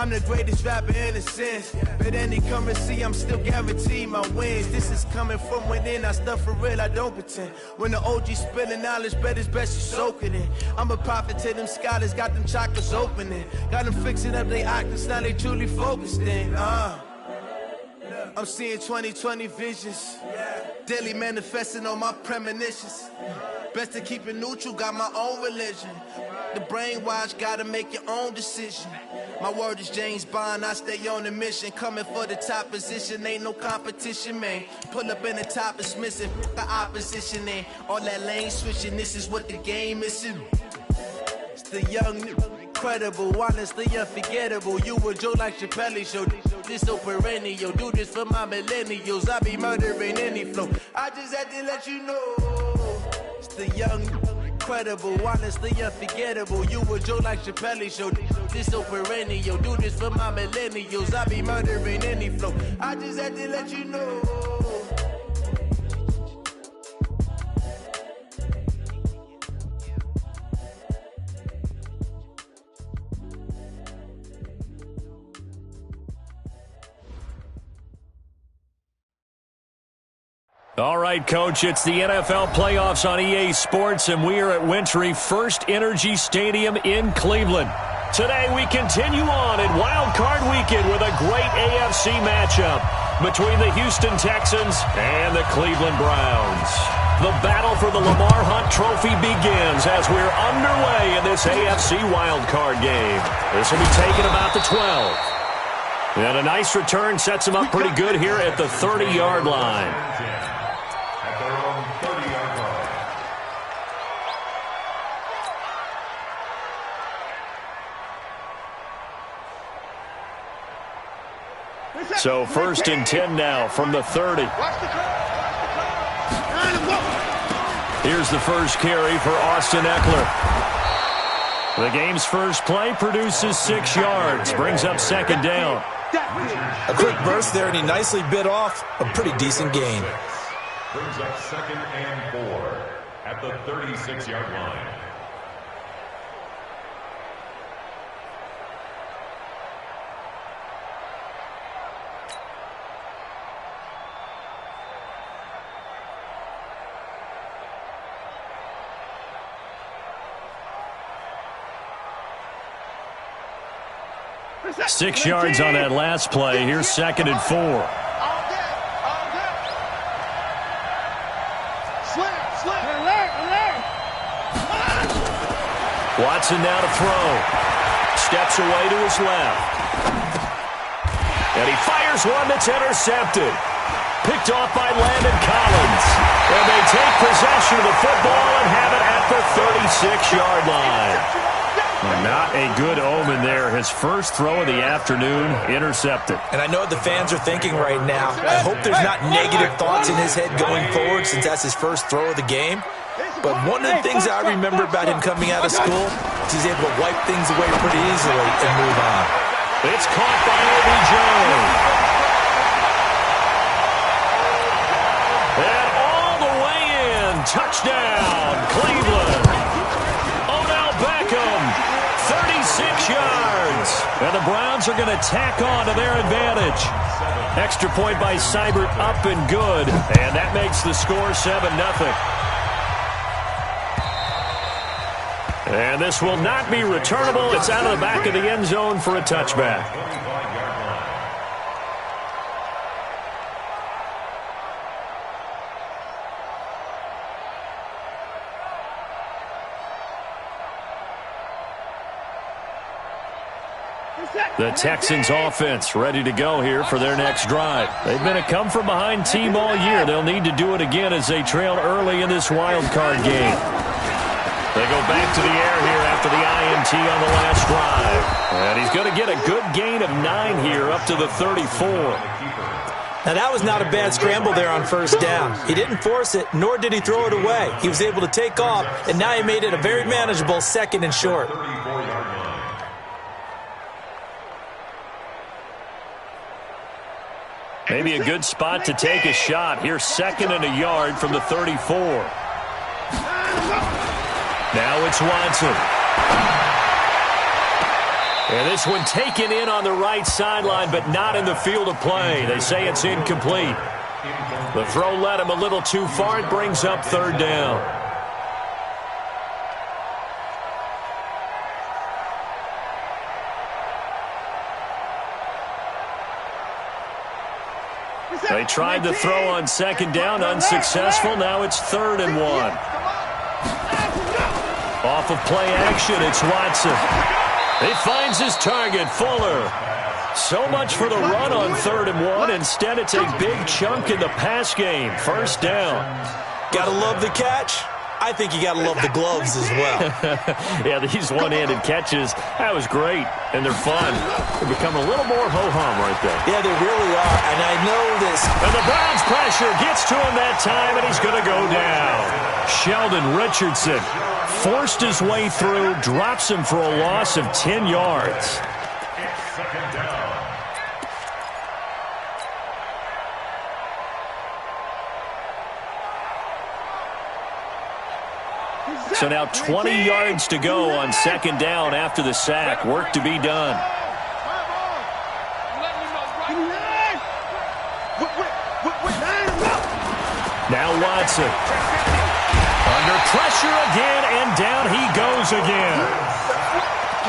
I'm the greatest rapper in a sense. But any currency, I'm still guaranteed my wins. This is coming from within. I stuff for real, I don't pretend. When the OG spilling knowledge, bet it's best you soak it in. I'm a prophet to them scholars, got them chakras opening. Got them fixing up they octaves, now they truly focused in. I'm seeing 2020 visions. Daily manifesting on my premonitions. Best to keep it neutral, got my own religion. The brainwash, gotta make your own decision. My word is James Bond, I stay on the mission. Coming for the top position, ain't no competition, man. Pull up in the top, it's missing, the opposition ain't. All that lane switching, this is what the game is. It's the young, incredible, honestly unforgettable. You a Joe like Chappelle show. This so perennial, do this for my millennials. I be murdering any flow. I just had to let you know. It's the young, incredible, honestly unforgettable. You a Joe like Chappelle show. This so perennial, do this for my millennials. I be murdering any flow. I just had to let you know. All right, Coach, it's the NFL playoffs on EA Sports, and we are at Wintry First Energy Stadium in Cleveland. Today, we continue on in Wild Card Weekend with a great AFC matchup between the Houston Texans and the Cleveland Browns. The battle for the Lamar Hunt Trophy begins as we're underway in this AFC Wild Card game. This will be taken about the 12. And a nice return sets him up pretty good here at the 30-yard line. So 1st and 10 now from the 30. Here's the first carry for Austin Eckler. The game's first play produces 6 yards, brings up 2nd down. A quick burst there, and he nicely bit off a pretty decent gain. Brings up 2nd and 4 at the 36-yard line. Six yards on that last play. Here's 2nd and 4. Watson now to throw. Steps away to his left. And he fires one that's intercepted. Picked off by Landon Collins. And they take possession of the football and have it at the 36-yard line. Not a good omen there. His first throw of the afternoon intercepted. And I know the fans are thinking right now, I hope there's not negative thoughts in his head going forward since that's his first throw of the game. But one of the things I remember about him coming out of school is he's able to wipe things away pretty easily and move on. It's caught by OBJ. And all the way in. Touchdown, Cleveland. Odell Beckham, 36 yards. And the Browns are going to tack on to their advantage. Extra point by Seibert, up and good. And that makes the score 7-0. And this will not be returnable. It's out of the back of the end zone for a touchback. The Texans offense ready to go here for their next drive. They've been a come-from-behind team all year. They'll need to do it again as they trail early in this wild card game. They go back to the air here after the INT on the last drive. And he's going to get a good gain of 9 here up to the 34. Now, that was not a bad scramble there on first down. He didn't force it, nor did he throw it away. He was able to take off, and now he made it a very manageable 2nd and short. Maybe a good spot to take a shot. Here's 2nd and a yard from the 34. Now it's Watson. And this one taken in on the right sideline, but not in the field of play. They say it's incomplete. The throw led him a little too far. It brings up third down. They tried to throw on second down, unsuccessful. Now it's 3rd and 1. Off of play action, it's Watson. He finds his target, Fuller. So much for the run on 3rd and 1. Instead, it's a big chunk in the pass game. First down. Gotta love the catch. I think you got to love the gloves as well. Yeah, these one-handed catches, that was great, and they're fun. They become a little more ho-hum right there. Yeah, they really are, and I know this. And the Browns pressure gets to him that time, and he's going to go down. Sheldon Richardson forced his way through, drops him for a loss of 10 yards. So now 20 yards to go on second down after the sack. Work to be done. Now Watson. Under pressure again, and down he goes again.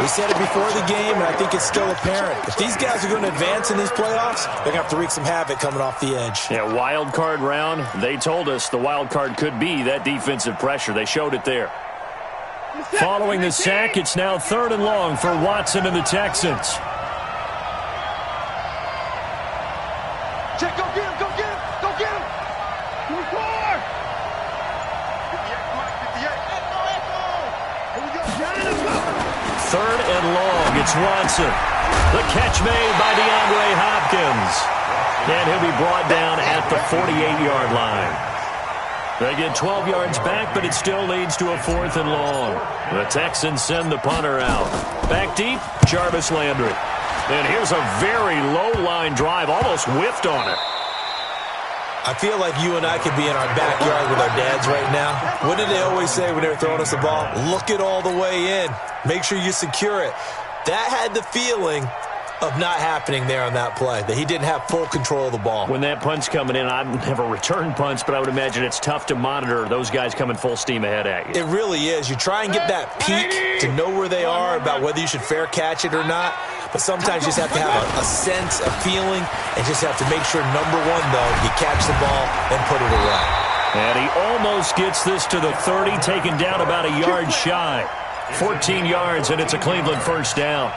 We said it before the game, and I think it's still apparent. If these guys are going to advance in these playoffs, they're going to have to wreak some havoc coming off the edge. Yeah, wild card round. They told us the wild card could be that defensive pressure. They showed it there. Following the sack, it's now 3rd and long for Watson and the Texans. Check, go get him, go get him, go get him. 54. 3rd and long, it's Watson. The catch made by DeAndre Hopkins. And he'll be brought down at the 48-yard line. They get 12 yards back, but it still leads to a 4th and long. The Texans send the punter out. Back deep, Jarvis Landry. And here's a very low-line drive, almost whiffed on it. I feel like you and I could be in our backyard with our dads right now. What did they always say when they were throwing us the ball? Look it all the way in. Make sure you secure it. That had the feeling of not happening there on that play, that he didn't have full control of the ball. When that punt's coming in, I've never returned punts, but I would imagine it's tough to monitor those guys coming full steam ahead at you. It really is. You try and get that peek to know where they are, about whether you should fair catch it or not. But sometimes you just have to have a sense, a feeling, and just have to make sure, number one, though, you catch the ball and put it away. And he almost gets this to the 30, taken down about a yard shy. 14 yards, and it's a Cleveland first down.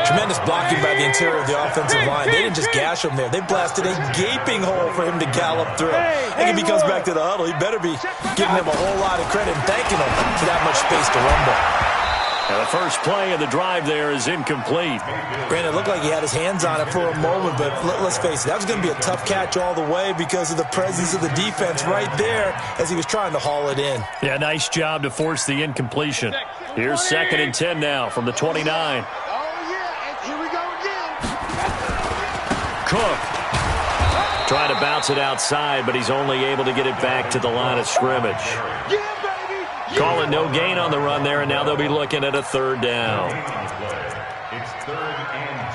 Tremendous blocking by the interior of the offensive line. They didn't just gash him there. They blasted a gaping hole for him to gallop through. I think if he comes back to the huddle, he better be giving him a whole lot of credit and thanking him for that much space to rumble. And the first play of the drive there is incomplete. Brandon, it looked like he had his hands on it for a moment, but let's face it, that was going to be a tough catch all the way because of the presence of the defense right there as he was trying to haul it in. Yeah, nice job to force the incompletion. Here's 2nd and 10 now from the 29. Here we go again. Cook trying to bounce it outside, but he's only able to get it back to the line of scrimmage. Yeah, baby. Calling no gain on the run there, and now they'll be looking at a 3rd down. It's 3rd and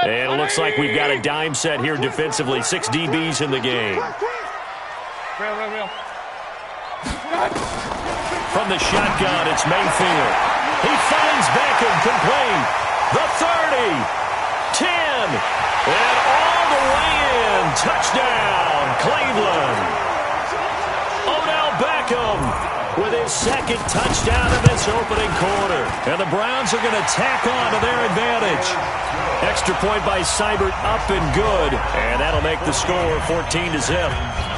10. And it looks like we've got a dime set here defensively. 6 DBs in the game. Real. From the shotgun, it's Mayfield. He finds Beckham complete. The 30, 10, and all the way in. Touchdown, Cleveland. Odell Beckham with his 2nd touchdown in this opening quarter. And the Browns are going to tack on to their advantage. Extra point by Seibert, up and good. And that'll make the score 14-0.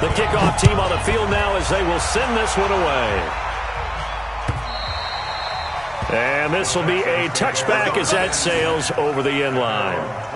The kickoff team on the field now as they will send this one away. And this will be a touchback as that sails over the end line.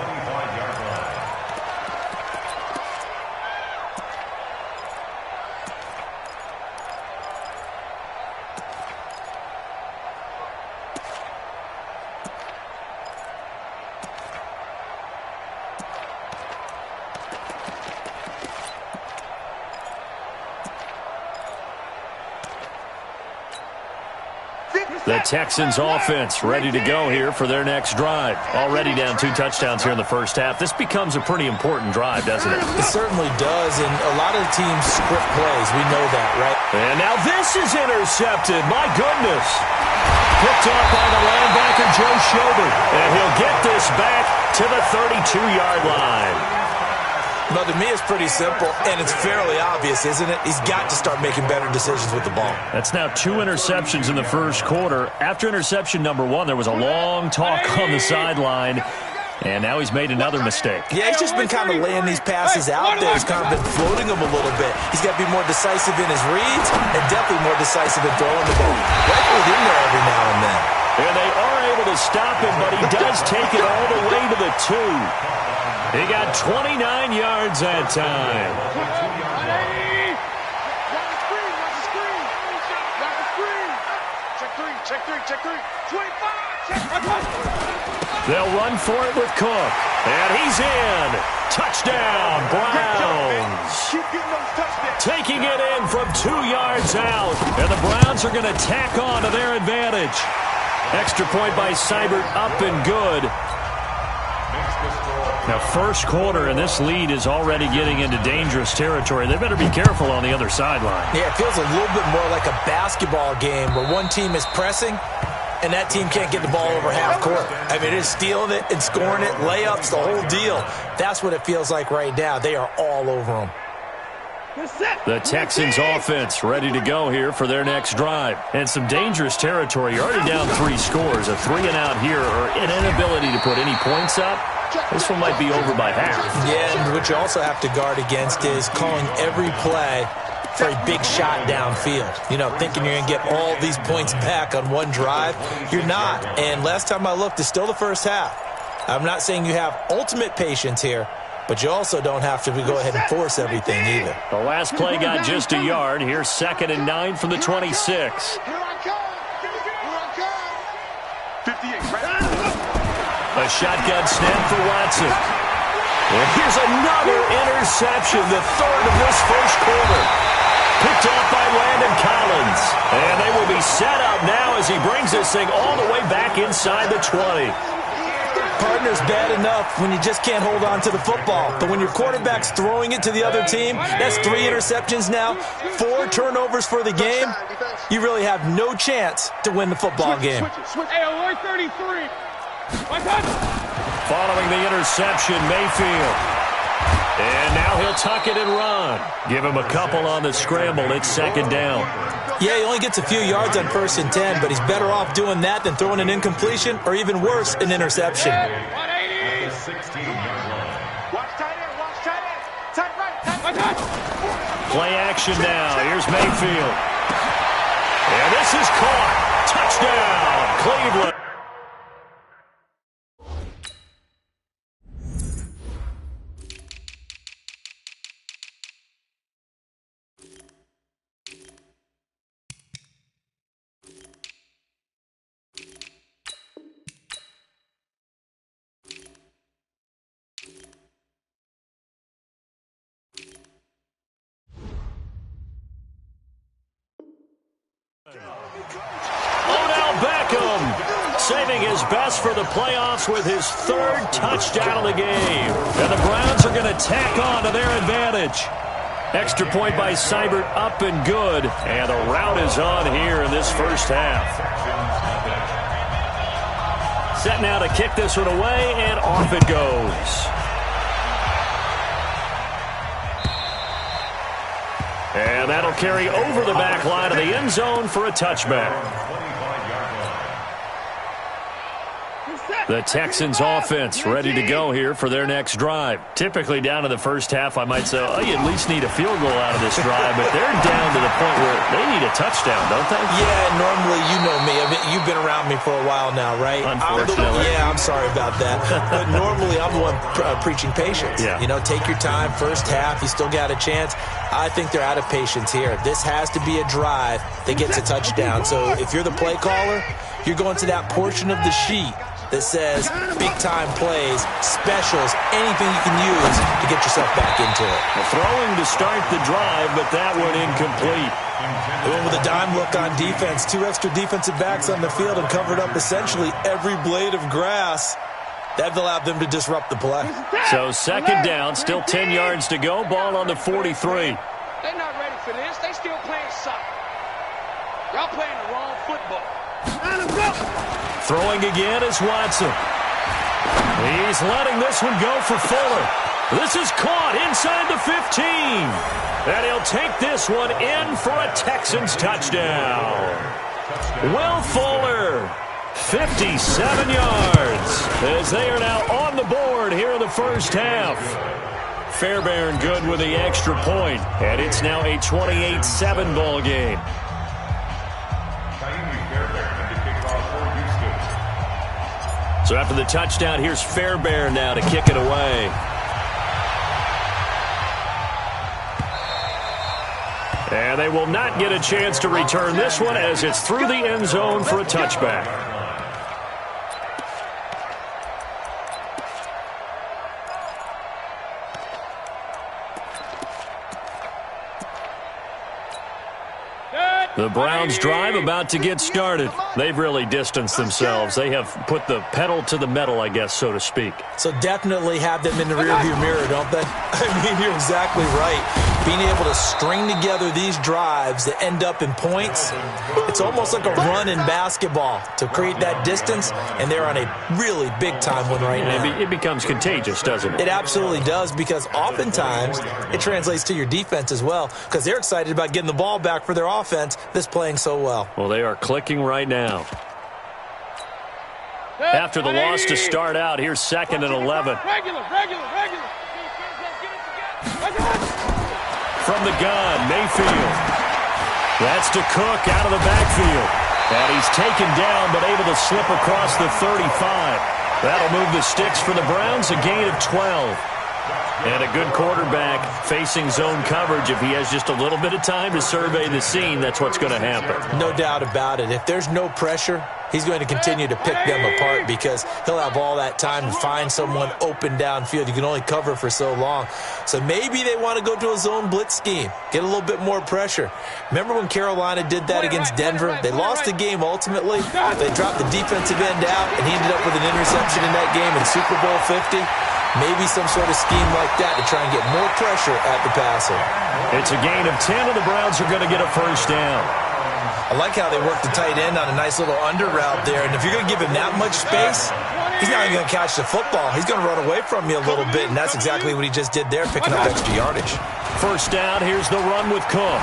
The Texans offense ready to go here for their next drive. Already down 2 touchdowns here in the first half. This becomes a pretty important drive, doesn't it? It certainly does, and a lot of teams script plays. We know that, right? And now this is intercepted. My goodness. Picked up by the linebacker, Joe Schobert. And he'll get this back to the 32-yard line. No, to me, it's pretty simple, and it's fairly obvious, isn't it? He's got to start making better decisions with the ball. That's now 2 interceptions in the first quarter. After interception number 1, there was a long talk on the sideline, and now he's made another mistake. Yeah, he's just been kind of laying these passes out there. He's kind of been floating them a little bit. He's got to be more decisive in his reads and definitely more decisive in throwing the ball. Right within there every now and then. And they are able to stop him, but he does take it all the way to the 2. He got 29 yards that time. Check three. 25. They'll run for it with Cook. And he's in. Touchdown, Browns. Taking it in from 2 yards out. And the Browns are going to tack on to their advantage. Extra point by Seibert, up and good. Now, first quarter, and this lead is already getting into dangerous territory. They better be careful on the other sideline. Yeah, it feels a little bit more like a basketball game where one team is pressing and that team can't get the ball over half court. I mean, it is stealing it and scoring it, layups, the whole deal. That's what it feels like right now. They are all over them. The Texans offense ready to go here for their next drive. And some dangerous territory. You're already down 3 scores. A 3-and-out here or an inability to put any points up. This one might be over by half. Yeah, and what you also have to guard against is calling every play for a big shot downfield. You know, thinking you're going to get all these points back on one drive. You're not. And last time I looked, it's still the first half. I'm not saying you have ultimate patience here, but you also don't have to go ahead and force everything either. The last play got just a yard. Here's 2nd and 9 from the 26. A shotgun snap for Watson. And here's another interception, the 3rd of this first quarter. Picked off by Landon Collins. And they will be set up now as he brings this thing all the way back inside the 20. Partner's bad enough when you just can't hold on to the football. But when your quarterback's throwing it to the other team, that's 3 interceptions now, 4 turnovers for the game. You really have no chance to win the football game. Hey, alert 33. Following the interception, Mayfield. And now he'll tuck it and run. Give him a couple on the scramble. It's 2nd down. Yeah, he only gets a few yards on 1st and 10, but he's better off doing that than throwing an incompletion or even worse, an interception. 180. Watch tight end. Tight right. Play action now. Here's Mayfield. And this is caught. Touchdown, Cleveland. Odell Beckham saving his best for the playoffs with his 3rd touchdown of the game. And the Browns are going to tack on to their advantage. Extra point by Seibert, up and good. And the route is on here in this first half. Set now to kick this one away, and off it goes. And that'll carry over the back line of the end zone for a touchback. The Texans offense ready to go here for their next drive. Typically down to the first half, I might say, oh, you at least need a field goal out of this drive, but they're down to the point where they need a touchdown, don't they? Yeah, normally, you know me. You've been around me for a while now, right? Unfortunately. I'm sorry about that. But normally, I'm the one preaching patience. Yeah. You know, take your time, first half, you still got a chance. I think they're out of patience here. This has to be a drive that gets a touchdown. So if you're the play caller, you're going to that portion of the sheet that says big-time plays, specials, anything you can use to get yourself back into it. Throwing to start the drive, but that one incomplete. Going with a dime look on defense. 2 extra defensive backs on the field and covered up essentially every blade of grass. That allowed them to disrupt the play. So second down, still 10 yards to go. Ball on the 43. They're not ready for this. They still playing soccer. Y'all playing the wrong football. Throwing again is Watson. He's letting this one go for Fuller. This is caught inside the 15. And he'll take this one in for a Texans touchdown. Will Fuller, 57 yards, as they are now on the board here in the first half. Fairbairn good with the extra point, and it's now a 28-7 ball game. So after the touchdown, here's Fairbairn now to kick it away. And they will not get a chance to return this one as it's through the end zone for a touchback. The Browns drive about to get started. They've really distanced themselves. They have put the pedal to the metal, I guess, so to speak. So definitely have them in the rearview mirror, don't they? I mean, you're exactly right. Being able to string together these drives that end up in points, it's almost like a run in basketball to create that distance, and they're on a really big-time one right now. It becomes contagious, doesn't it? It absolutely does, because oftentimes it translates to your defense as well, because they're excited about getting the ball back for their offense that's playing so well. Well, they are clicking right now. After the loss to start out, here's 2nd and 11. Regular. From the gun, Mayfield. That's to Cook out of the backfield. And he's taken down, but able to slip across the 35. That'll move the sticks for the Browns, a gain of 12. And a good quarterback facing zone coverage. If he has just a little bit of time to survey the scene, that's what's going to happen. No doubt about it. If there's no pressure, he's going to continue to pick them apart because he'll have all that time to find someone open downfield. You can only cover for so long. So maybe they want to go to a zone blitz scheme, get a little bit more pressure. Remember when Carolina did that against Denver? They lost the game ultimately. They dropped the defensive end out, and he ended up with an interception in that game in Super Bowl 50. Maybe some sort of scheme like that to try and get more pressure at the passer. It's a gain of 10, and the Browns are going to get a first down. I like how they work the tight end on a nice little under route there. And if you're going to give him that much space, he's not even going to catch the football. He's going to run away from you a little bit, and that's exactly what he just did there, picking up extra yardage. First down, here's the run with Cook.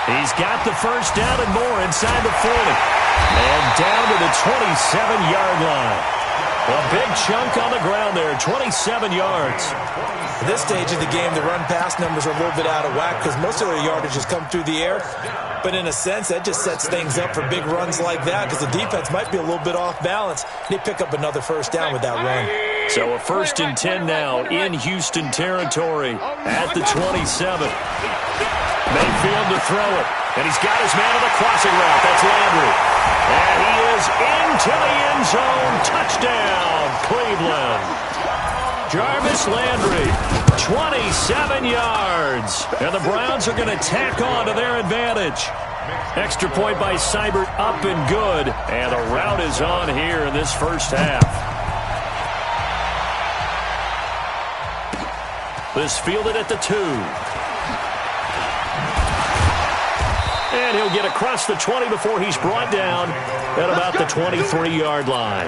He's got the first down and more inside the 40. And down to the 27-yard line. A big chunk on the ground there, 27 yards. At this stage of the game, the run-pass numbers are a little bit out of whack because most of their yardage has come through the air. But in a sense, that just sets things up for big runs like that because the defense might be a little bit off balance. They pick up another first down with that run. So a 1st and 10 now in Houston territory at the 27. Mayfield to throw it. And he's got his man on the crossing route. That's Landry. And he is into the end zone. Touchdown, Cleveland. Jarvis Landry, 27 yards. And the Browns are going to tack on to their advantage. Extra point by Seibert, up and good. And the route is on here in this first half. This fielded at the 2. And he'll get across the 20 before he's brought down at about the 23-yard line.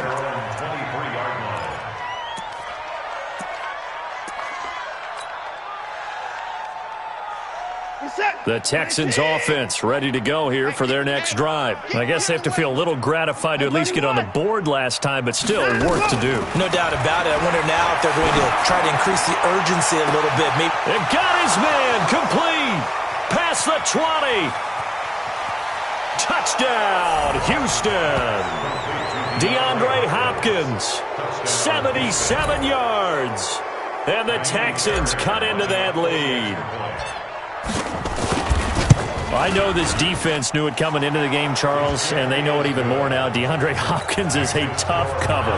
The Texans offense ready to go here for their next drive. I guess they have to feel a little gratified to at least get on the board last time, but still work to do. No doubt about it. I wonder now if they're going to try to increase the urgency a little bit. Maybe. And got his man complete. Past the 20. Touchdown, Houston. DeAndre Hopkins, 77 yards. And the Texans cut into that lead. Well, I know this defense knew it coming into the game, Charles, and they know it even more now. DeAndre Hopkins is a tough cover.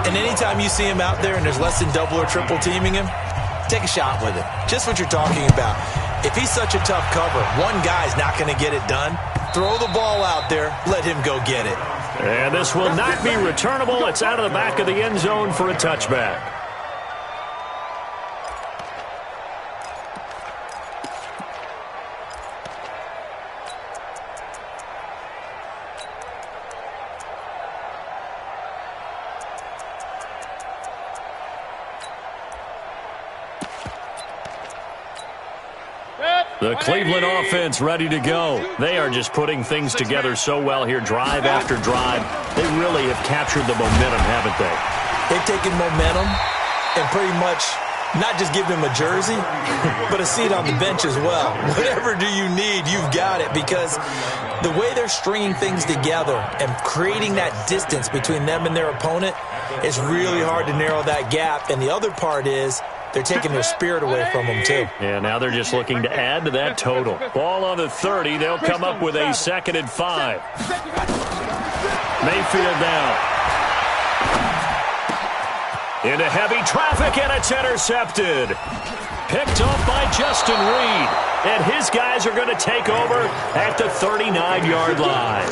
And anytime you see him out there and there's less than double or triple teaming him, take a shot with it. Just what you're talking about. If he's such a tough cover, one guy's not going to get it done. Throw the ball out there. Let him go get it. And this will not be returnable. It's out of the back of the end zone for a touchback. The Cleveland offense ready to go. They are just putting things together so well here, drive after drive. They really have captured the momentum, haven't they? They've taken momentum and pretty much not just given him a jersey, but a seat on the bench as well. Whatever do you need, you've got it, because the way they're stringing things together and creating that distance between them and their opponent, it's really hard to narrow that gap. And the other part is, they're taking their spirit away from them, too. Yeah, now they're just looking to add to that total. Ball on the 30. They'll come up with a 2nd and 5. Mayfield now. Into heavy traffic, and it's intercepted. Picked off by Justin Reed. And his guys are going to take over at the 39-yard line.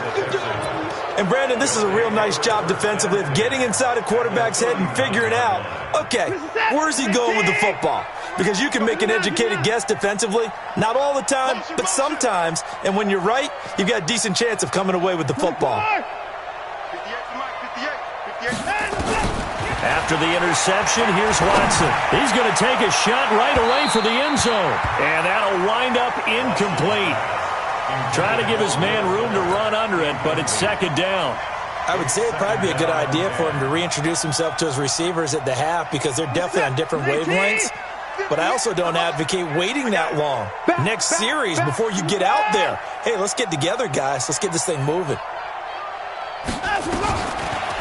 And, Brandon, this is a real nice job defensively of getting inside a quarterback's head and figuring out, okay, where's he going with the football? Because you can make an educated guess defensively, not all the time, but sometimes. And when you're right, you've got a decent chance of coming away with the football. After the interception, here's Watson. He's going to take a shot right away for the end zone. And that'll wind up incomplete. Trying to give his man room to run under it, but it's 2nd down. I would say it'd probably be a good idea for him to reintroduce himself to his receivers at the half, because they're definitely on different wavelengths. But I also don't advocate waiting that long. Next series before you get out there. Hey, let's get together, guys. Let's get this thing moving.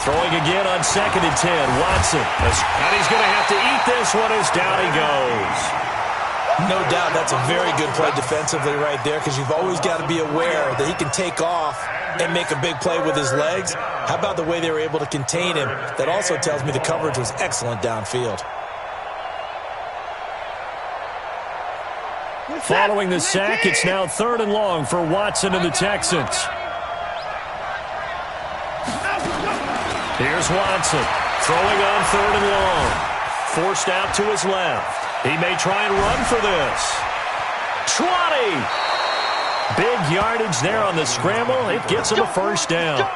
Throwing again on 2nd and 10. Watson. And he's going to have to eat this one as down he goes. No doubt that's a very good play defensively right there, because you've always got to be aware that he can take off and make a big play with his legs. How about the way they were able to contain him? That also tells me the coverage was excellent downfield. Following the sack, it's now 3rd and long for Watson and the Texans. Here's Watson, throwing on 3rd and long. Forced out to his left. He may try and run for this. 20! Big yardage there on the scramble. It gets him a 1st down.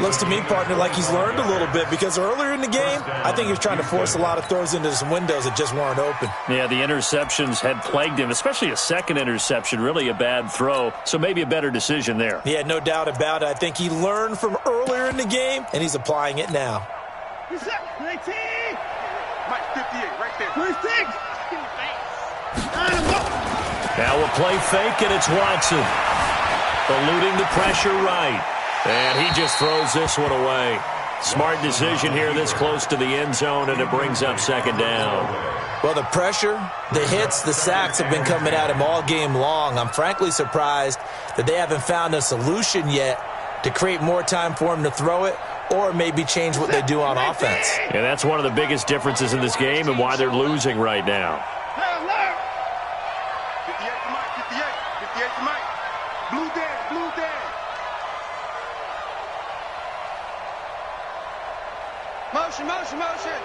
Looks to me, partner, like he's learned a little bit, because earlier in the game, I think he was trying to force a lot of throws into some windows that just weren't open. Yeah, the interceptions had plagued him, especially a 2nd interception, really a bad throw, so maybe a better decision there. Yeah, no doubt about it. I think he learned from earlier in the game, and he's applying it now. Mike 58, right there. Now a play fake, and it's Watson. Eluding the pressure right. And he just throws this one away. Smart decision here this close to the end zone, and it brings up 2nd down. Well, the pressure, the hits, the sacks have been coming at him all game long. I'm frankly surprised that they haven't found a solution yet to create more time for him to throw it, or maybe change what they do on offense. And that's one of the biggest differences in this game and why they're losing right now. 58 to Mike, 58 to Mike. Blue down, blue down. Motion, motion, motion.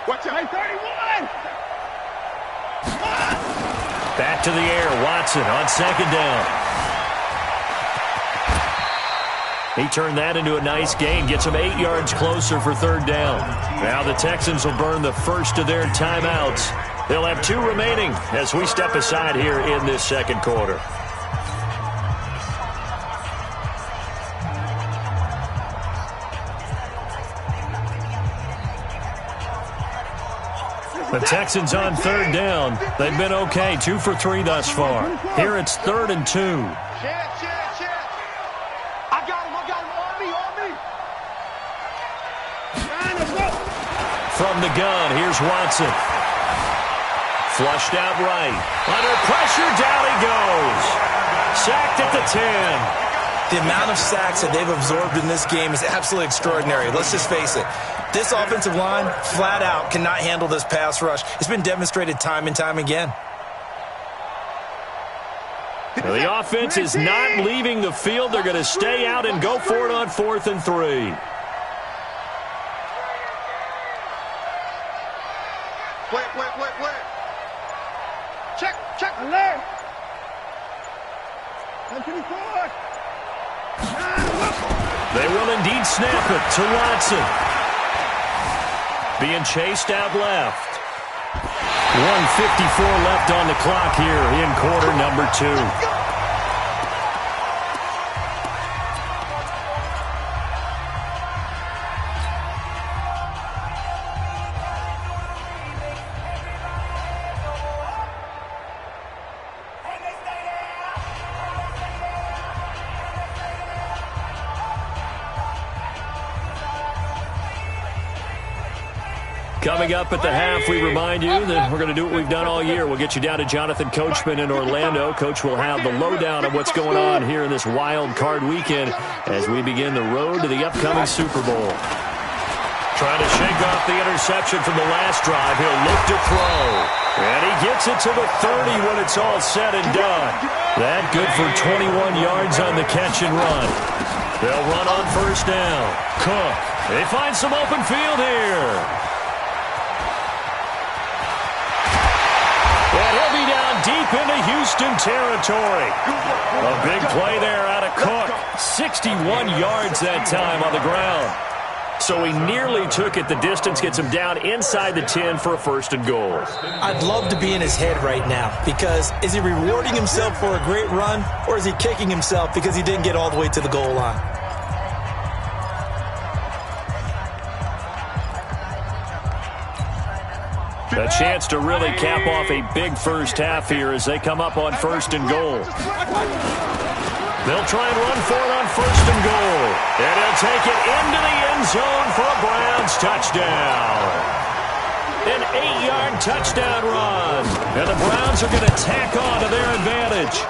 Watch out. 31. Back to the air, Watson on 2nd down. He turned that into a nice gain, gets him 8 yards closer for 3rd down. Now the Texans will burn the first of their timeouts. They'll have 2 remaining as we step aside here in this 2nd quarter. The Texans on 3rd down. They've been okay, 2 for 3 thus far. Here it's 3rd and 2. I got him, on me. From the gun, here's Watson. Flushed out right. Under pressure, down he goes. Sacked at the 10. The amount of sacks that they've absorbed in this game is absolutely extraordinary. Let's just face it. This offensive line, flat out, cannot handle this pass rush. It's been demonstrated time and time again. Well, the offense is not leaving the field. They're going to stay out and go for it on 4th and 3. Wait. Check. Alert. They will indeed snap it to Watson. Being chased out left. 1:54 left on the clock here in quarter number 2. Coming up at the half, we remind you that we're going to do what we've done all year. We'll get you down to Jonathan Coachman in Orlando. Coach will have the lowdown of what's going on here in this wild card weekend as we begin the road to the upcoming Super Bowl. Trying to shake off the interception from the last drive. He'll look to throw. And he gets it to the 30 when it's all said and done. That good for 21 yards on the catch and run. They'll run on first down. Cook. They find some open field here. And he'll be down deep into Houston territory. A big play there out of Cook. 61 yards that time on the ground. So he nearly took it the distance, gets him down inside the 10 for a 1st and goal. I'd love to be in his head right now because is he rewarding himself for a great run or is he kicking himself because he didn't get all the way to the goal line? A chance to really cap off a big first half here as they come up on 1st and goal. They'll try and run for it on 1st and goal. And he'll take it into the end zone for a Browns touchdown. An 8-yard touchdown run. And the Browns are going to tack on to their advantage.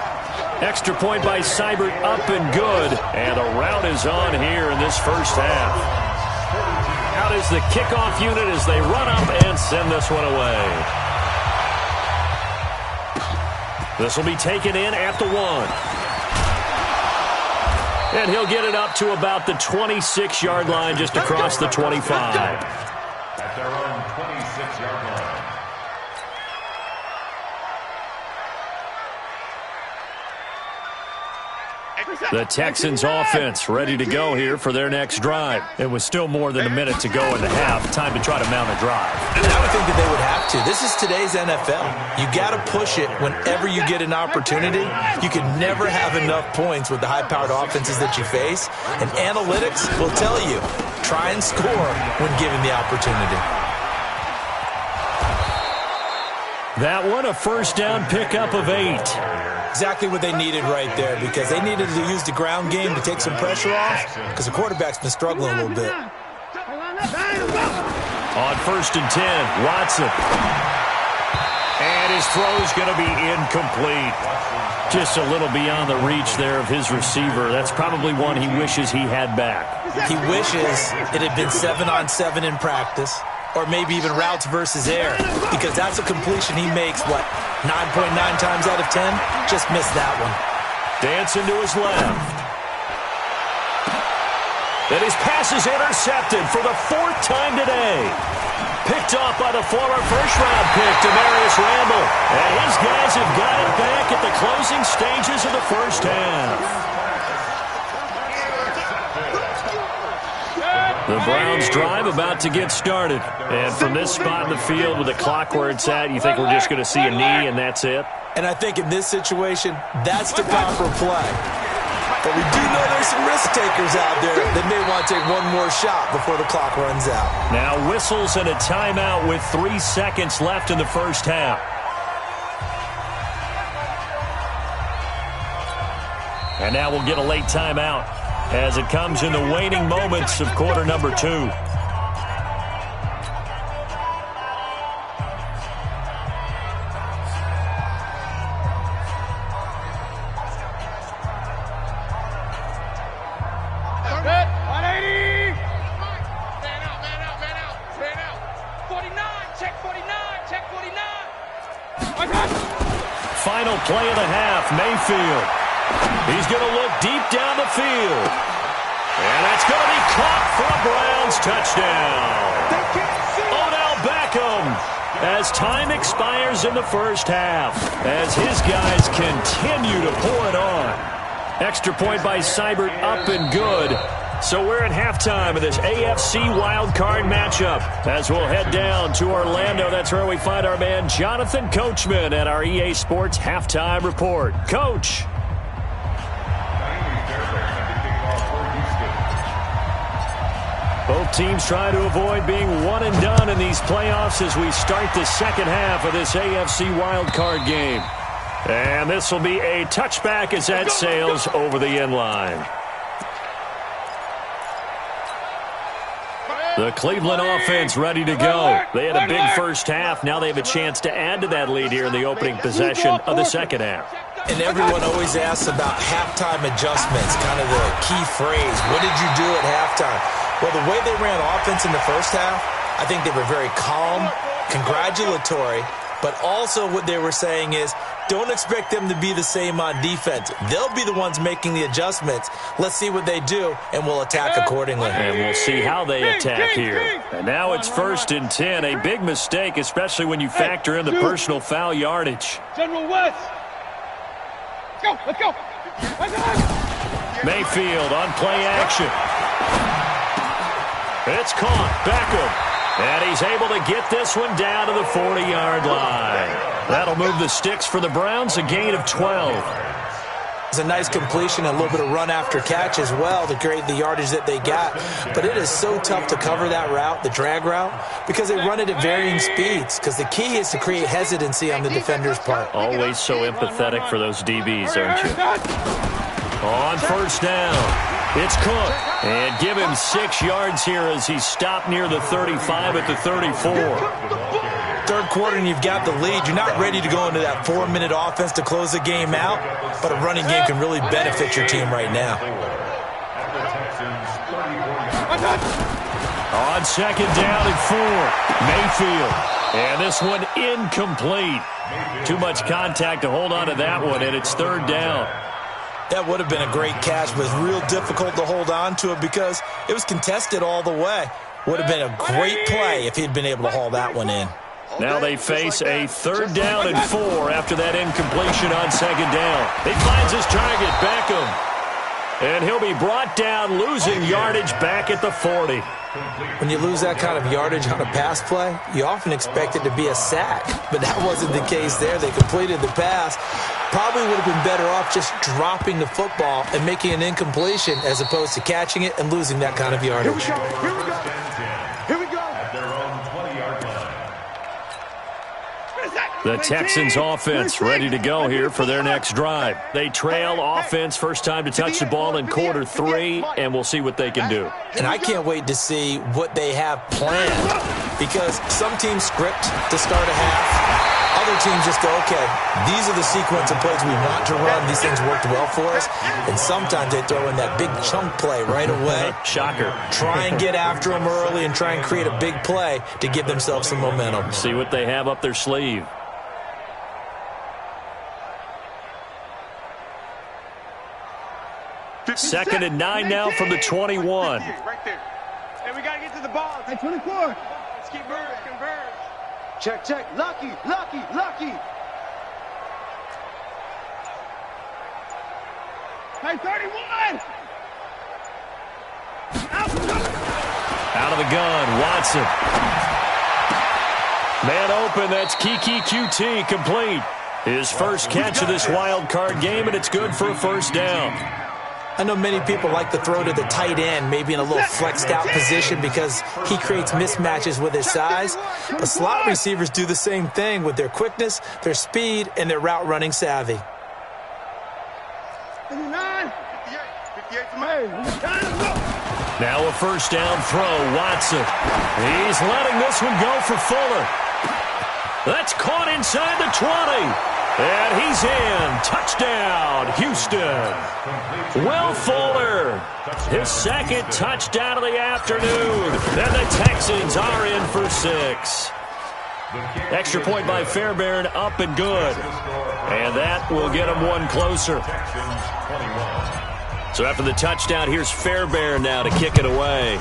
Extra point by Seibert up and good. And the rout is on here in this first half. Out is the kickoff unit as they run up and send this one away. This will be taken in at the 1. And he'll get it up to about the 26-yard line just across the 25. At their own 26-yard line. The Texans offense ready to go here for their next drive. It was still more than a minute to go in the half. Time to try to mount a drive. And I would think that they would have to. This is today's NFL. You got to push it whenever you get an opportunity. You can never have enough points with the high-powered offenses that you face. And analytics will tell you, try and score when given the opportunity. That one, a first down pickup of 8. Exactly what they needed right there because they needed to use the ground game to take some pressure off because the quarterback's been struggling a little bit. On 1st and 10, Watson. And his throw's going to be incomplete. Just a little beyond the reach there of his receiver. That's probably one he wishes he had back. He wishes it had been 7-on-7 in practice. Or maybe even routes versus air. Because that's a completion he makes, 9.9 times out of 10? Just missed that one. Dancing to his left. And his pass is intercepted for the 4th time today. Picked off by the former first-round pick, Damarious Randall. And his guys have got it back at the closing stages of the first half. The Browns drive about to get started. And from this spot in the field with the clock where it's at, you think we're just going to see a knee and that's it? And I think in this situation, that's the proper play. But we do know there's some risk takers out there that may want to take one more shot before the clock runs out. Now whistles and a timeout with 3 seconds left in the first half. And now we'll get a late timeout as it comes in the waning moments of quarter number 2. play of the half, Mayfield. He's going to look deep down the field. And that's going to be caught for a Browns touchdown. Odell Beckham, as time expires in the first half, as his guys continue to pour it on. Extra point by Seibert, up and good. So we're at halftime of this AFC wildcard matchup. As we'll head down to Orlando, that's where we find our man Jonathan Coachman at our EA Sports Halftime Report. Coach. Both teams trying to avoid being one and done in these playoffs as we start the second half of this AFC wildcard game. And this will be a touchback as that sails over the end line. The Cleveland offense ready to go. They had a big first half. Now they have a chance to add to that lead here in the opening possession of the second half. And everyone always asks about halftime adjustments, kind of the key phrase. What did you do at halftime? Well, the way they ran offense in the first half, I think they were very calm, congratulatory, but also what they were saying is, don't expect them to be the same on defense. They'll be the ones making the adjustments. Let's see what they do, and we'll attack accordingly. And we'll see how they attack here. And now it's 1st and 10. A big mistake, especially when you factor in the personal foul yardage. General West. Let's go. Mayfield on play action. It's caught. Beckham. And he's able to get this one down to the 40-yard line. That'll move the sticks for the Browns, a gain of 12. It's a nice completion and a little bit of run after catch as well to create the yardage that they got. But it is so tough to cover that route, the drag route, because they run it at varying speeds. Because the key is to create hesitancy on the defender's part. Always so empathetic for those DBs, aren't you? On first down. It's Cook, and give him 6 yards here as he's stopped near the 35 at the 34. Third quarter and you've got the lead. You're not ready to go into that 4-minute offense to close the game out, but a running game can really benefit your team right now. On second down and 4, Mayfield. And this one incomplete. Too much contact to hold on to that one, and it's 3rd down. That would have been a great catch, but it's real difficult to hold on to it because it was contested all the way. Would have been a great play if he'd been able to haul that one in. Now they face a 3rd down and 4 after that incompletion on second down. He finds his target, Beckham. And he'll be brought down, losing yardage back at the 40. When you lose that kind of yardage on a pass play, you often expect it to be a sack. But that wasn't the case there. They completed the pass. Probably would have been better off just dropping the football and making an incompletion as opposed to catching it and losing that kind of yardage. Here we go. The Texans offense ready to go here for their next drive. They trail offense, first time to touch the ball in quarter 3, and we'll see what they can do. And I can't wait to see what they have planned, because some teams script to start a half. Other teams just go, okay, these are the sequence of plays we want to run. These things worked well for us. And sometimes they throw in that big chunk play right away. Shocker. Try and get after them early and try and create a big play to give themselves some momentum. See what they have up their sleeve. Second and 9 now from the 21. Right there. Hey, we got to get to the ball. Hey, 24. Let's keep moving. Converge. Check. Lucky. Hey, 31. Out of the gun, Watson. Man open, that's Kiki QT complete. His first catch of this wild card game, and it's good for a first down. I know many people like to throw to the tight end, maybe in a little flexed out position because he creates mismatches with his size. But slot receivers do the same thing with their quickness, their speed, and their route running savvy. 59. 58 for me. Now a first down throw, Watson. He's letting this one go for Fuller. That's caught inside the 20. And he's in. Touchdown, Houston. Will Fuller, his second touchdown of the afternoon. And the Texans are in for 6. Extra point by Fairbairn, up and good. And that will get them one closer. So after the touchdown, here's Fairbairn now to kick it away.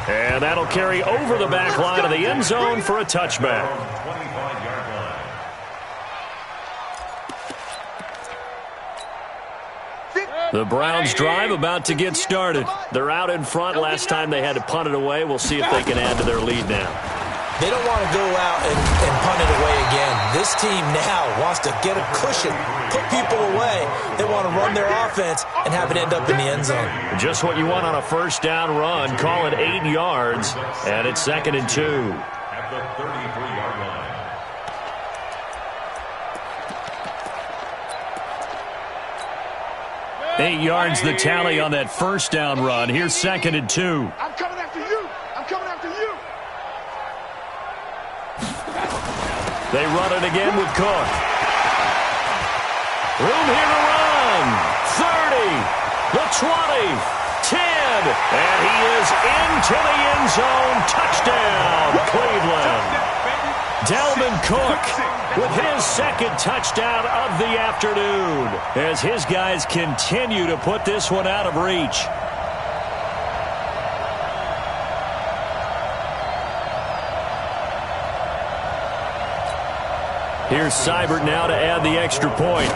And that'll carry over the back line of the end zone for a touchback. The Browns drive about to get started. They're out in front. Last time they had to punt it away. We'll see if they can add to their lead now. They don't want to go out and punt it away again. This team now wants to get a cushion, put people away. They want to run their offense and have it end up in the end zone. Just what you want on a first down run. Call it 8 yards, and it's 2nd and 2. At the 33-yard line. 8 yards the tally on that first down run. Here's 2nd and 2. I'm coming after you. I'm coming after you. They run it again with Cook. Room here to run. 30, the 20, 10, and he is into the end zone. Touchdown, Cleveland. Dalvin Cook with his second touchdown of the afternoon as his guys continue to put this one out of reach. Here's Seibert now to add the extra point.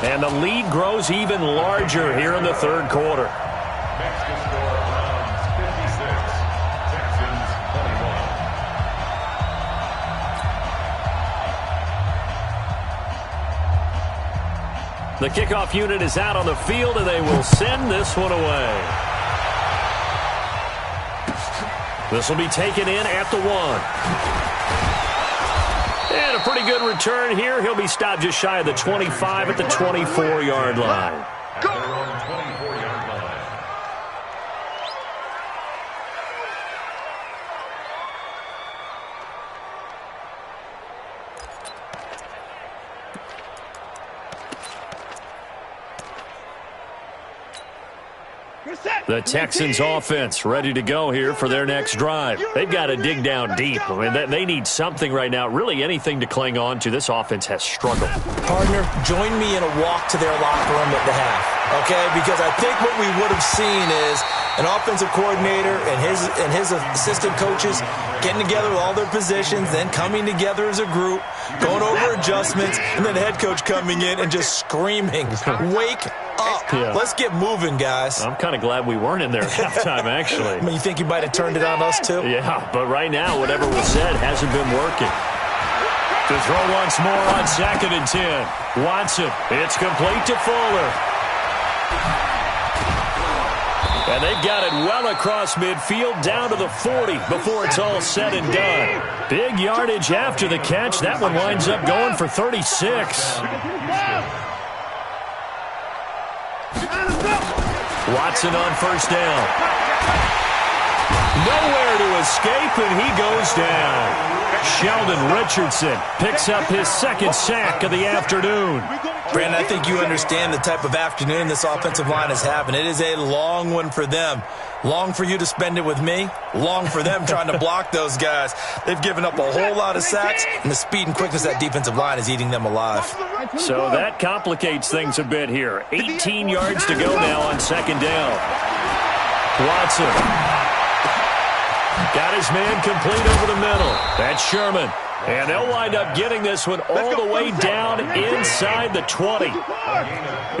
And the lead grows even larger here in the third quarter. Next to score, Browns 56, Texans 21. The kickoff unit is out on the field, and they will send this one away. This will be taken in at the 1. And a pretty good return here. He'll be stopped just shy of the 25 at the 24-yard line. At their own 24-yard line. The Texans offense ready to go here for their next drive. They've got to dig down deep. I mean, they need something right now, really anything to cling on to. This offense has struggled. Partner, join me in a walk to their locker room at the half, okay? Because I think what we would have seen is an offensive coordinator and his assistant coaches getting together with all their positions, then coming together as a group, going over adjustments, and then the head coach coming in and just screaming, "Wake up. Yeah. Let's get moving, guys." I'm kind of glad we weren't in there at halftime, actually. I mean, you think you might have turned it on us, too? Yeah, but right now, whatever was said hasn't been working. To throw once more on 2nd and 10. Watson, it's complete to Fuller. And they've got it well across midfield down to the 40 before it's all said and done. Big yardage after the catch. That one winds up going for 36. Watson on first down. Nowhere to escape, and he goes down. Sheldon Richardson picks up his second sack of the afternoon. Brandon, I think you understand the type of afternoon this offensive line is having. It is a long one for them. Long for you to spend it with me. Long for them trying to block those guys. They've given up a whole lot of sacks, and the speed and quickness of that defensive line is eating them alive. So that complicates things a bit here. 18 yards to go now on 2nd down. Watson got his man complete over the middle. That's Sherman. And they'll wind up getting this one all the way down inside the 20.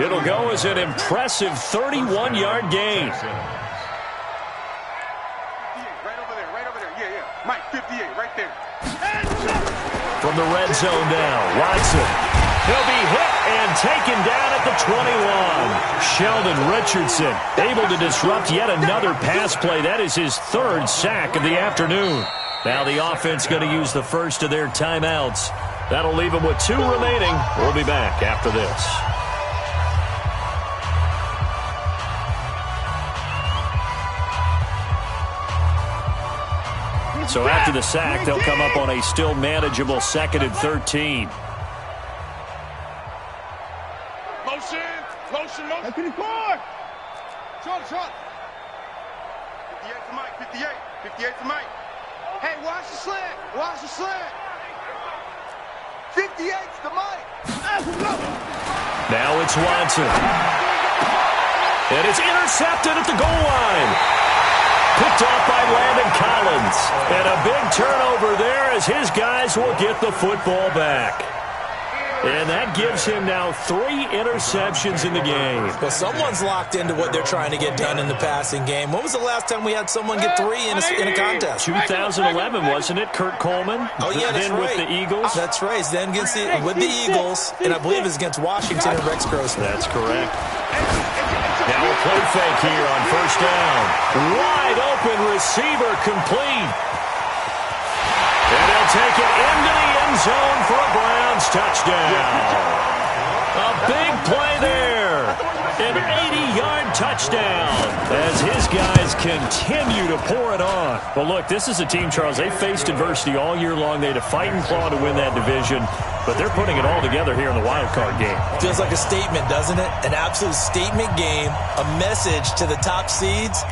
It'll go as an impressive 31-yard gain. Right over there. Yeah. Mike, 58, right there. From the red zone now, Watson. He'll be hit and taken down at the 21. Sheldon Richardson able to disrupt yet another pass play. That is his 3rd sack of the afternoon. Now the offense going to use the first of their timeouts. That'll leave them with 2 remaining. We'll be back after this. So after the sack, they'll come up on a still manageable 2nd and 13. Motion. Short. 58's Mike, 58. 58's Mike. Hey, watch the slant. Watch the slant. 58's the Mike. Now it's Watson. And it's intercepted at the goal line. Picked off by Landon Collins. And a big turnover there as his guys will get the football back. And that gives him now 3 interceptions in the game. Well, someone's locked into what they're trying to get done in the passing game. When was the last time we had someone get 3 in a contest? 2011, wasn't it, Kurt Coleman? Oh, yeah, that's then right. with the Eagles. That's right. Then with the Eagles, and I believe it's against Washington and Rex Grossman. That's correct. Now a play fake here on first down. Wide open receiver complete. And they'll take it into the end zone for a Browns touchdown. A big play there. An 80-yard touchdown as his guys continue to pour it on. Well, look, this is a team, Charles, they faced adversity all year long. They had to fight and claw to win that division, but they're putting it all together here in the wild card game. Feels like a statement, doesn't it? An absolute statement game, a message to the top seeds.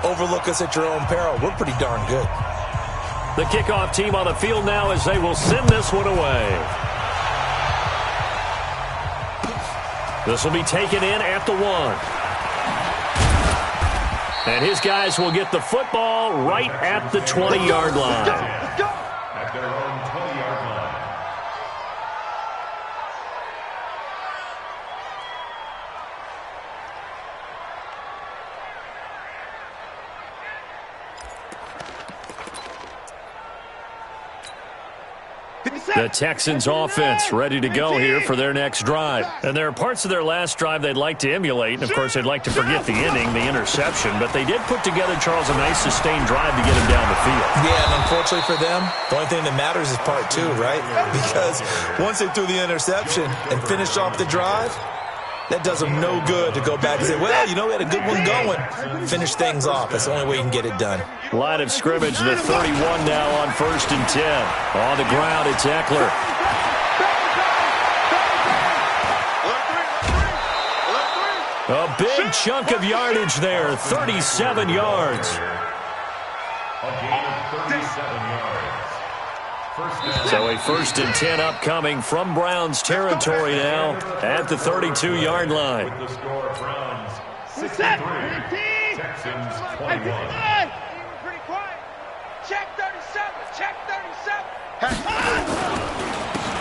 Overlook us at your own peril. We're pretty darn good. The kickoff team on the field now as they will send this one away. This will be taken in at the 1. And his guys will get the football right at the 20-yard line. At their own 20-yard line. The Texans offense ready to go here for their next drive. And there are parts of their last drive they'd like to emulate. And, of course, they'd like to forget the inning, the interception. But they did put together, Charles, a nice sustained drive to get him down the field. Yeah, and unfortunately for them, the only thing that matters is part 2, right? Because once they threw the interception and finished off the drive, that does them no good to go back and say, well, you know, we had a good one going. Finish things off. That's the only way you can get it done. Line of scrimmage, the 31 now on 1st and 10. On the ground, it's Eckler. A big chunk of yardage there, 37 yards. A gain of 37 yards. So a 1st and 10 upcoming from Browns territory now at the 32-yard line. With the score, Browns 63, Texans 21. Pretty quiet. Check 37. Check 37.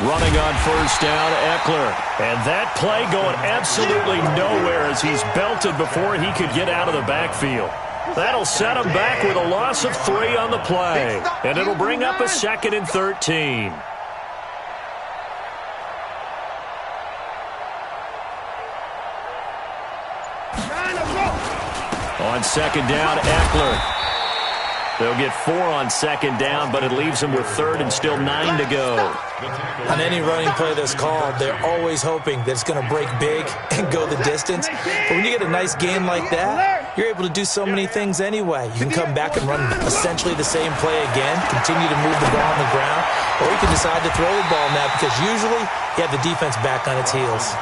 Running on first down, Eckler. And that play going absolutely nowhere as he's belted before he could get out of the backfield. That'll set him back with a loss of 3 on the play. And it'll bring up a 2nd and 13. On second down, Eckler. They'll get 4 on second down, but it leaves them with 3rd and still 9 to go. On any running play that's called, they're always hoping that it's going to break big and go the distance. But when you get a nice game like that, you're able to do so many things anyway. You can come back and run essentially the same play again, continue to move the ball on the ground, or you can decide to throw the ball now because usually you have the defense back on its heels.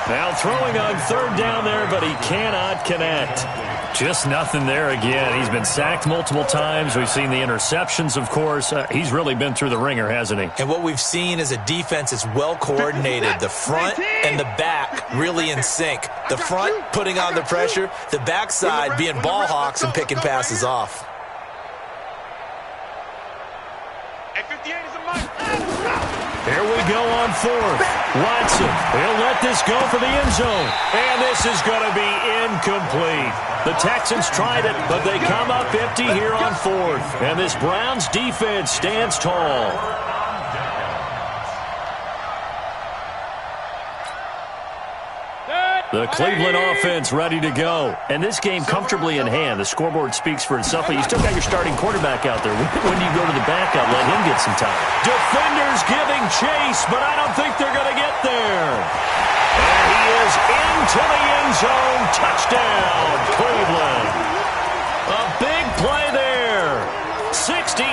Now throwing on 3rd down there, but he cannot connect. Just nothing there again. He's been sacked multiple times. We've seen the interceptions, of course. He's really been through the ringer, hasn't he? And what we've seen is a defense that's well coordinated. The front and the back really in sync. The front putting on the pressure, the backside being ball hawks and picking passes off. Here we go on 4th. Watson, he'll let this go for the end zone. And this is going to be incomplete. The Texans tried it, but they come up empty here on 4th. And this Browns defense stands tall. The Cleveland offense ready to go. And this game comfortably in hand. The scoreboard speaks for itself, but you still got your starting quarterback out there. When you go to the backup, let him get some time. Defenders giving chase, but I don't think they're going to get there. And he is into the end zone. Touchdown, Cleveland. A big play there. 69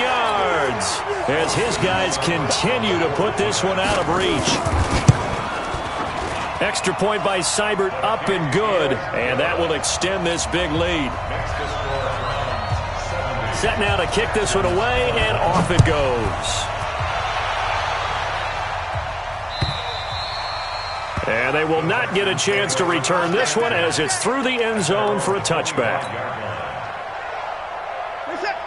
yards as his guys continue to put this one out of reach. Extra point by Seibert, up and good, and that will extend this big lead. Next to score, set now to kick this one away, and off it goes. And they will not get a chance to return this one as it's through the end zone for a touchback.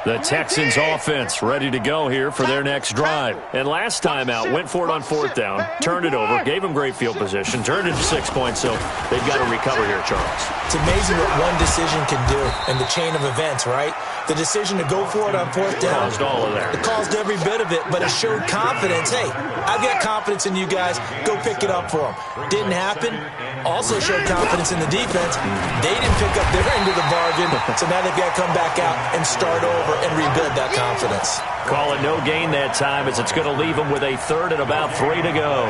The Texans offense ready to go here for their next drive. And last time out, went for it on fourth down, turned it over, gave them great field position, turned it to 6 points, so they've got to recover here, Charles. It's amazing what one decision can do in the chain of events, right? The decision to go for it on fourth down. Caused all of that. It caused every bit of it, but it showed confidence. Hey, I've got confidence in you guys. Go pick it up for them. Didn't happen. Also showed confidence in the defense. They didn't pick up their end of the bargain, so now they've got to come back out and start over and rebuild that confidence. Call it no gain that time as it's going to leave them with a third and about 3 to go.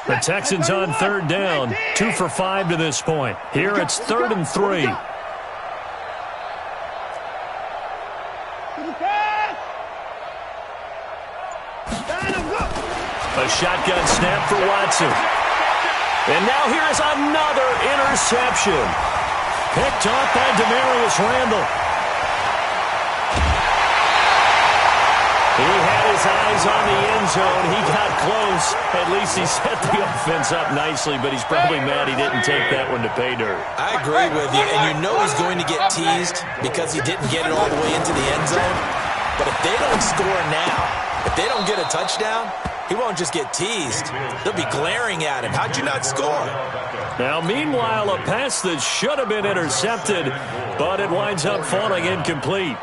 The Texans on third down, 2 for 5 to this point. Here it's 3rd and 3. A shotgun snap for Watson. And now here is another interception. Picked off by Demarius Randall. He had his eyes on the end zone. He got close. At least he set the offense up nicely, but he's probably mad he didn't take that one to pay dirt. I agree with you, and you know he's going to get teased because he didn't get it all the way into the end zone. But if they don't score now, if they don't get a touchdown, he won't just get teased. They'll be glaring at him. How'd you not score? Now, meanwhile, a pass that should have been intercepted, but it winds up falling incomplete.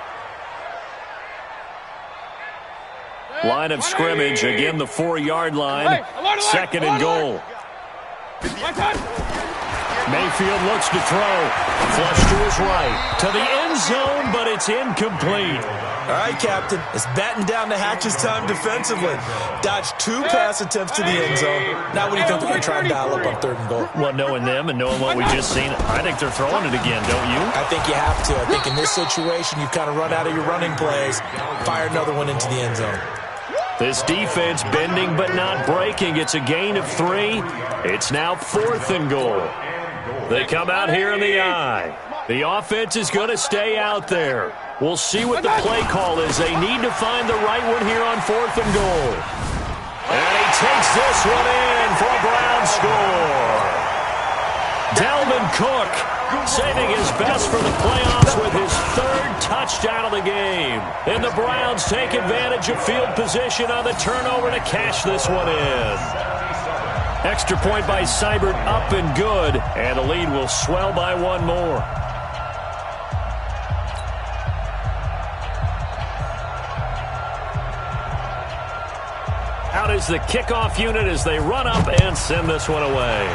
Line of scrimmage, again the 4-yard line. 2nd and goal. Mayfield looks to throw. Flush to his right. To the end zone, but it's incomplete. All right, Captain. It's batten down the hatches time defensively. Dodged 2 pass attempts to the end zone. Now what do you think they're going to try and dial up on 3rd and goal? Well, knowing them and knowing what we just seen, I think they're throwing it again, don't you? I think you have to. I think in this situation, you've kind of run out of your running plays. Fire another one into the end zone. This defense bending but not breaking. It's a gain of 3. It's now 4th and goal. They come out here in the eye. The offense is going to stay out there. We'll see what the play call is. They need to find the right one here on 4th and goal. And he takes this one in for a Brown score. Dalvin Cook saving his best for the playoffs with his 3rd touchdown of the game. And the Browns take advantage of field position on the turnover to cash this one in. Extra point by Seibert, up and good. And the lead will swell by 1 more. Out is the kickoff unit as they run up and send this one away.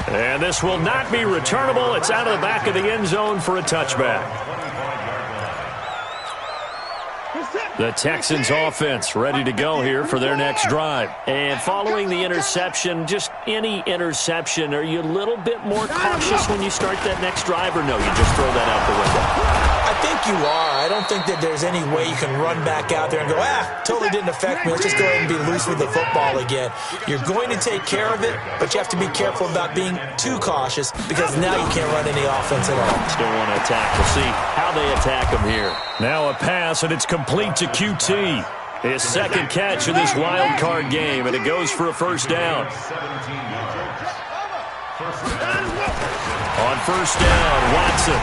And this will not be returnable. It's out of the back of the end zone for a touchback. The Texans offense ready to go here for their next drive. And following the interception, just any interception, are you a little bit more cautious when you start that next drive, or no, you just throw that out the window? I think you are. I don't think that there's any way you can run back out there and go, totally didn't affect me. Let's just go ahead and be loose with the football again. You're going to take care of it, but you have to be careful about being too cautious because now you can't run any offense at all. Still want to attack. We'll see how they attack him here. Now a pass, and it's complete to QT. His 2nd catch of this wild card game, and it goes for a 1st down. On 1st down, Watson.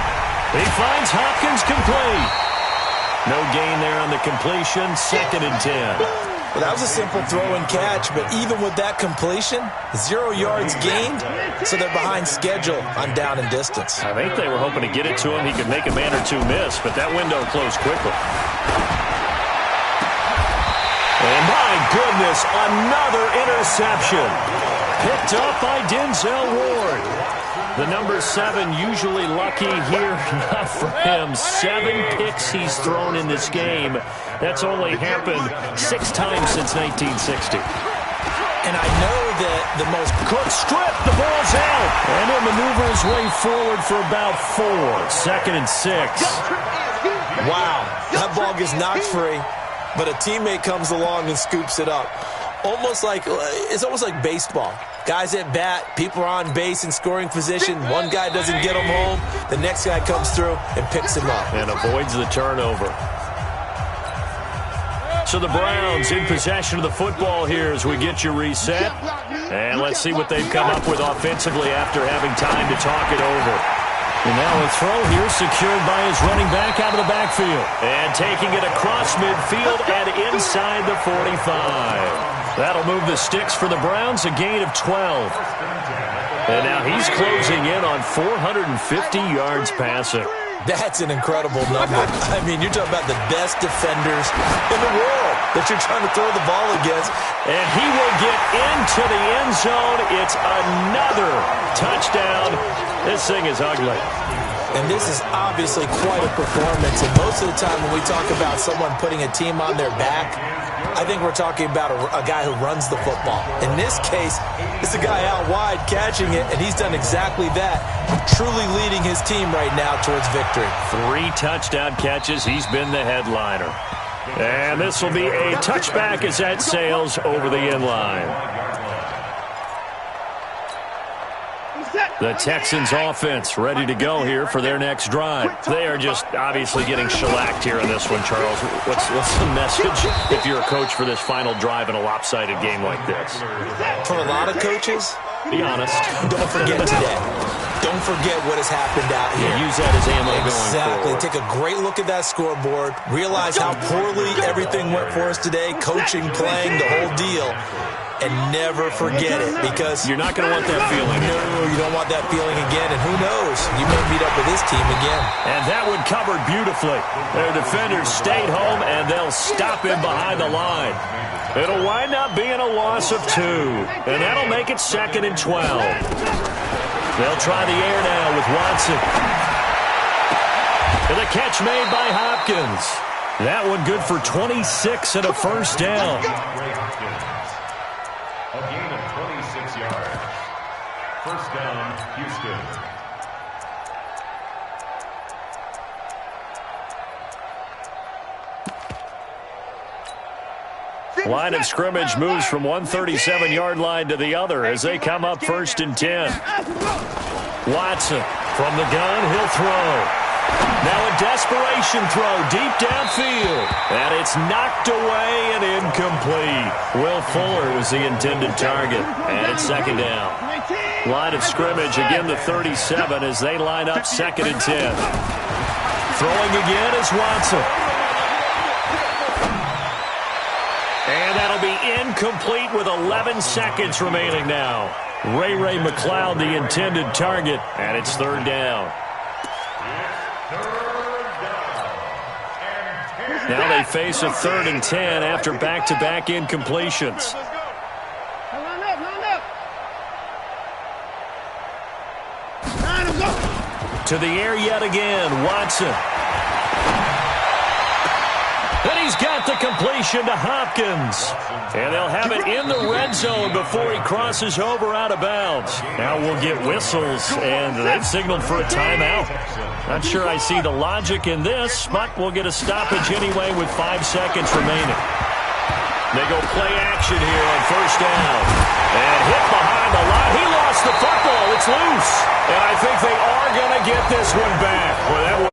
He finds Hopkins complete. No gain there on the completion. 2nd and 10. Well, that was a simple throw and catch, but even with that completion, 0 yards gained, so they're behind schedule on down and distance. I think they were hoping to get it to him. He could make a man or 2 miss, but that window closed quickly. And my goodness, another interception. Picked up by Denzel Ward. The number 7 usually lucky here. Not for him. 7 picks he's thrown in this game. That's only happened 6 times since 1960. And I know that the most... Cook strip. The ball's out. And he'll maneuver his way forward for about 4. 2nd and 6. Wow. That ball gets knocked free, but a teammate comes along and scoops it up. It's almost like baseball. Guys at bat, people are on base in scoring position. One guy doesn't get him home. The next guy comes through and picks him up. And avoids the turnover. So the Browns in possession of the football here as we get you reset. And let's see what they've come up with offensively after having time to talk it over. And now a throw here secured by his running back out of the backfield. And taking it across midfield and inside the 45. That'll move the sticks for the Browns, a gain of 12. And now he's closing in on 450 yards passing. That's an incredible number. I mean, you're talking about the best defenders in the world that you're trying to throw the ball against. And he will get into the end zone. It's another touchdown. This thing is ugly. And this is obviously quite a performance. And most of the time when we talk about someone putting a team on their back, I think we're talking about a guy who runs the football. In this case, it's a guy out wide catching it, and he's done exactly that, truly leading his team right now towards victory. 3 touchdown catches. He's been the headliner. And this will be a touchback as that sails over the end line. The Texans offense ready to go here for their next drive. They are just obviously getting shellacked here in this one, Charles. What's the message if you're a coach for this final drive in a lopsided game like this? For a lot of coaches, be honest. Don't forget today. Don't forget what has happened out here. Use that as ammo going Exactly. forward. Take a great look at that scoreboard. Realize how poorly everything went for us today. Coaching, playing, the whole deal. And never forget it, because you're not going to want that feeling. No, you don't want that feeling again. And who knows? You may meet up with this team again. And that one covered beautifully. Their defenders stayed home, and they'll stop him behind the line. It'll wind up being a loss of 2. And that'll make it 2nd and 12. They'll try the air now with Watson. And the catch made by Hopkins. That one good for 26 and a first down. A gain of 26 yards. First down, Houston. Line of scrimmage moves from one 37-yard line to the other as they come up 1st and 10. Watson from the gun, he'll throw. Now a desperation throw deep downfield. And it's knocked away and incomplete. Will Fuller was the intended target. And it's 2nd down. Line of scrimmage, again the 37 as they line up 2nd and 10. Throwing again is Watson. And that'll be incomplete with 11 seconds remaining now. Ray McCloud, the intended target. And it's 3rd down. Now they face a 3rd and 10 after back-to-back incompletions. To the air yet again, Watson. And he's got the completion to Hopkins. And they'll have it in the red zone before he crosses over out of bounds. Now we'll get whistles, and they've signaled for a timeout. Not sure I see the logic in this, but we'll get a stoppage anyway with 5 seconds remaining. They go play action here on 1st down. And hit behind the line. He lost the football. It's loose. And I think they are going to get this one back. Well, that